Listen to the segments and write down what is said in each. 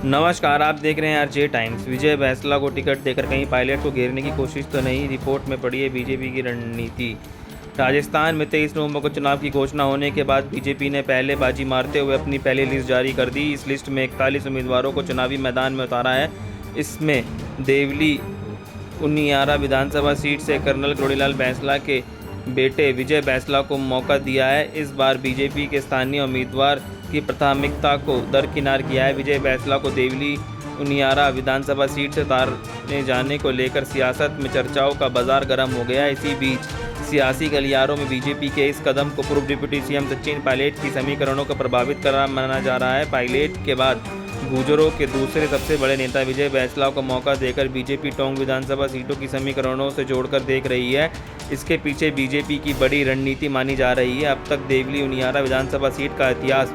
नमस्कार, आप देख रहे हैं आरजे टाइम्स। विजय बैंसला को टिकट देकर कहीं पायलट को घेरने की कोशिश तो नहीं, रिपोर्ट में पड़ी है बीजेपी की रणनीति। राजस्थान में 23 नवंबर को चुनाव की घोषणा होने के बाद बीजेपी ने पहले बाजी मारते हुए अपनी पहली लिस्ट जारी कर दी। इस लिस्ट में 41 उम्मीदवारों को चुनावी मैदान में उतारा है। इसमें देवली उनियारा विधानसभा सीट से कर्नल करोड़ीलाल बैंसला के बेटे विजय बैंसला को मौका दिया है। इस बार बीजेपी के स्थानीय उम्मीदवार की प्राथमिकता को दरकिनार किया है। विजय बैंसला को देवली उनियारा विधानसभा सीट से उतारने जाने को लेकर सियासत में चर्चाओं का बाजार गर्म हो गया। इसी बीच सियासी गलियारों में बीजेपी के इस कदम को पूर्व डिप्टी सीएम सचिन पायलट की समीकरणों को प्रभावित कर माना जा रहा है। पायलट के बाद गुर्जरों के दूसरे सबसे बड़े नेता विजय बैंसला को मौका देकर बीजेपी टोंक विधानसभा सीटों की समीकरणों से जोड़कर देख रही है। इसके पीछे बीजेपी की बड़ी रणनीति मानी जा रही है। अब तक देवली उनियारा विधानसभा सीट का इतिहास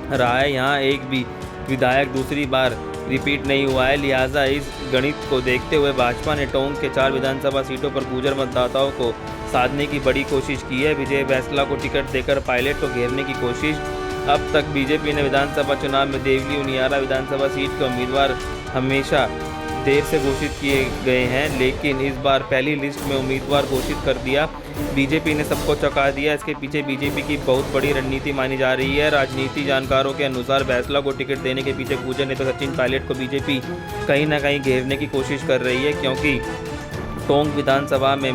रहा है, यहाँ एक भी विधायक दूसरी बार रिपीट नहीं हुआ है। लिहाजा इस गणित को देखते हुए भाजपा ने टोंक के 4 विधानसभा सीटों पर गुर्जर मतदाताओं को साधने की बड़ी कोशिश की है। विजय बैंसला को टिकट देकर पायलट को घेरने की कोशिश। अब तक बीजेपी ने विधानसभा चुनाव में देवली उनियारा विधानसभा सीट के उम्मीदवार हमेशा देर से घोषित किए गए हैं, लेकिन इस बार पहली लिस्ट में उम्मीदवार घोषित कर दिया। बीजेपी ने सबको चौंका दिया। इसके पीछे बीजेपी की बहुत बड़ी रणनीति मानी जा रही है। राजनीति जानकारों के अनुसार बैंसला को टिकट देने के पीछे गुर्जर नेता सचिन पायलट को बीजेपी कहीं ना कहीं घेरने की कोशिश कर रही है, क्योंकि टोंक विधानसभा में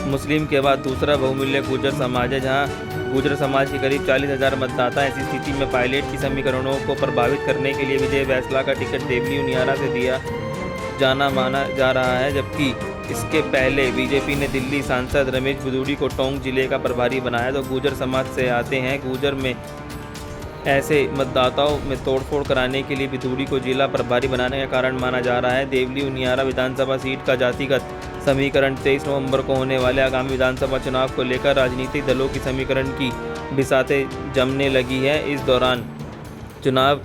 मुस्लिम के बाद दूसरा बहुमूल्य गुर्जर समाज है, जहां गुर्जर समाज के करीब 40,000 मतदाता हैं। ऐसी स्थिति में पायलट की समीकरणों को प्रभावित करने के लिए विजय बैंसला का टिकट देवली उनियारा से दिया जाना माना जा रहा है। जबकि इसके पहले बीजेपी ने दिल्ली सांसद रमेश बिधूड़ी को टोंक जिले का प्रभारी बनाया, तो गुर्जर समाज से आते हैं। गुर्जर में ऐसे मतदाताओं में तोड़फोड़ कराने के लिए बिधूड़ी को जिला प्रभारी बनाने का कारण माना जा रहा है। देवली उनियारा विधानसभा सीट का जातिगत समीकरण 23 नवंबर को होने वाले आगामी विधानसभा चुनाव को लेकर राजनीतिक दलों की समीकरण की बिसातें जमने लगी है। इस दौरान चुनाव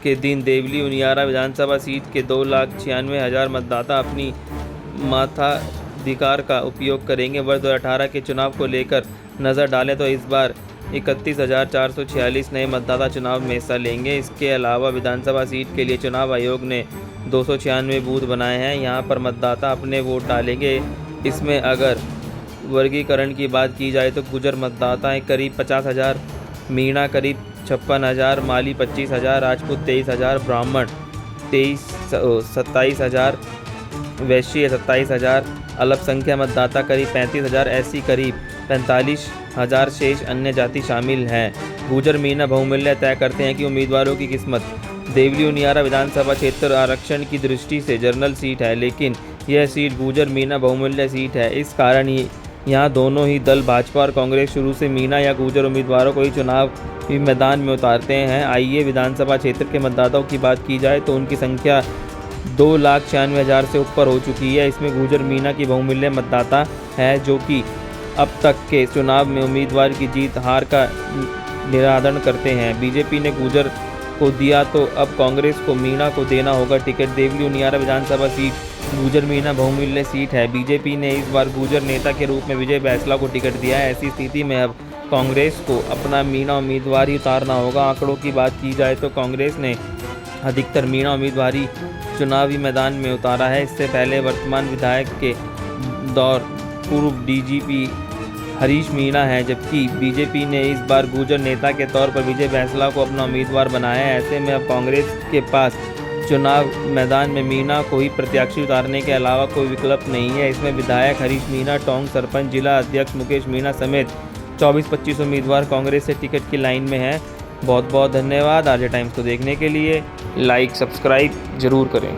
के दिन देवली उनियारा विधानसभा सीट के 2,96,000 मतदाता अपनी मताधिकार का उपयोग करेंगे। वर्ष 2018 के चुनाव को लेकर नज़र डालें तो इस बार 31,446 नए मतदाता चुनाव में हिस्सा लेंगे। इसके अलावा विधानसभा सीट के लिए चुनाव आयोग ने 296 बूथ बनाए हैं। यहां पर मतदाता अपने वोट डालेंगे। इसमें अगर वर्गीकरण की बात की जाए तो गुर्जर मतदाता करीब 50,000, मीणा करीब 56,000, माली 25,000, राजपूत 23,000, ब्राह्मण 27,000, वैश्य 27,000, अल्पसंख्यक मतदाता करीब 35,000, एससी करीब 45,000, शेष अन्य जाति शामिल हैं। गुर्जर मीणा बहुमूल्य तय करते हैं कि उम्मीदवारों की किस्मत। देवली उनियारा विधानसभा क्षेत्र आरक्षण की दृष्टि से जनरल सीट है, लेकिन यह सीट गुर्जर मीणा बहुमूल्य सीट है। इस कारण यहाँ दोनों ही दल भाजपा और कांग्रेस शुरू से मीणा या गुर्जर उम्मीदवारों को ही चुनावी मैदान में उतारते हैं। आइए विधानसभा क्षेत्र के मतदाताओं की बात की जाए तो उनकी संख्या 2,96,000 से ऊपर हो चुकी है। इसमें गुर्जर मीणा की बहुमूल्य मतदाता है, जो कि अब तक के चुनाव में उम्मीदवार की जीत हार का निरादरण करते हैं। बीजेपी ने गुर्जर को दिया तो अब कांग्रेस को मीणा को देना होगा टिकट। देवली उनियारा विधानसभा सीट गुर्जर मीणा बहुमूल्य सीट है। बीजेपी ने इस बार गुर्जर नेता के रूप में विजय बैंसला को टिकट दिया है। ऐसी स्थिति में अब कांग्रेस को अपना मीणा उम्मीदवार ही उतारना होगा। आंकड़ों की बात की जाए तो कांग्रेस ने अधिकतर मीणा उम्मीदवारी चुनावी मैदान में उतारा है। इससे पहले वर्तमान विधायक के दौर पूर्व डीजीपी हरीश मीणा है, जबकि बीजेपी ने इस बार गुर्जर नेता के तौर पर विजय बैंसला को अपना उम्मीदवार बनाया है। ऐसे में अब कांग्रेस के पास चुनाव मैदान में मीणा को ही प्रत्याशी उतारने के अलावा कोई विकल्प नहीं है। इसमें विधायक हरीश मीणा, टोंक सरपंच, जिला अध्यक्ष मुकेश मीणा समेत 24-25 उम्मीदवार कांग्रेस से टिकट की लाइन में हैं। बहुत बहुत धन्यवाद। आरजे टाइम्स को देखने के लिए लाइक सब्सक्राइब जरूर करें।